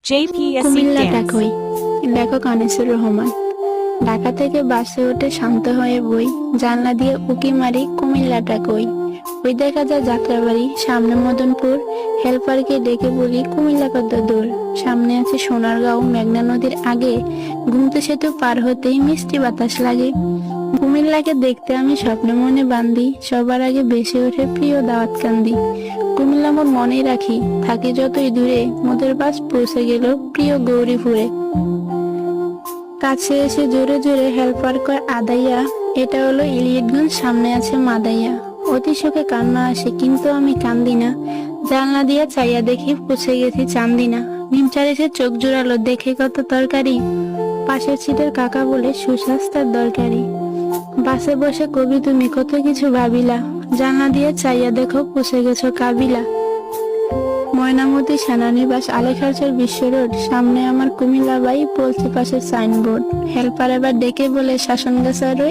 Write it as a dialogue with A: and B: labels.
A: JPSC
B: Comilla
A: Dance.
B: টাকই লেখক আনিসুর রহমান। ঢাকা থেকে বাসে উঠে শান্ত হয়ে বই, জানলা দিয়ে উকি মারি কুমিল্লা টাকই। ওই দেখা যায় যাত্রাবাড়ি, সামনে মদনপুর। হেল্পারকে ডেকে বলি কুমিল্লা কত দূর। সামনে আছে সোনারগাঁও, মেঘনা নদীর আগে। ঘুমতে সেতু পার হতেই মিষ্টি বাতাস লাগে। কুমিল্লাকে দেখতে আমি স্বপ্নে মনে বান্ধি, সবার আগে ভেসে ওঠে প্রিয় দাওয়াত কান্দি। কুমিল্লা মোর মনে রাখি, থাকি যতই দূরে, মোদের বাস পৌঁছে গেল প্রিয় গৌরীপুরে। কাছে এসে জোরে জোরে হেল্পার কয় আদাইয়া, এটা হলো ইলিয়টগঞ্জ, সামনে আছে মাদাইয়া। অতি শোকে কান্না আসে কিন্তু আমি কান্দি না। জানলা দিয়া চাইয়া দেখি পৌঁছে গেছি চান্দিনা। নিমচার এসে চোখ জোড়ালো, দেখে কত তরকারি। পাশের সিটের কাকা বলে সুস্বাস্থ্যের দরকারি। বাসে বসে কবি তুমি কত কিছু ভাবিলা, জানলা দিয়ে চাইয়া দেখো পৌঁছে গেছো কাবিলা। ময়নামতি সেনানিবাস, আলেখারচর বিশ্ব রোড, সামনে আমার কুমিল্লা বাই, বলছে পাশে সাইনবোর্ড। হেল্পার এবার ডেকে বলে শাসন গাছা রই,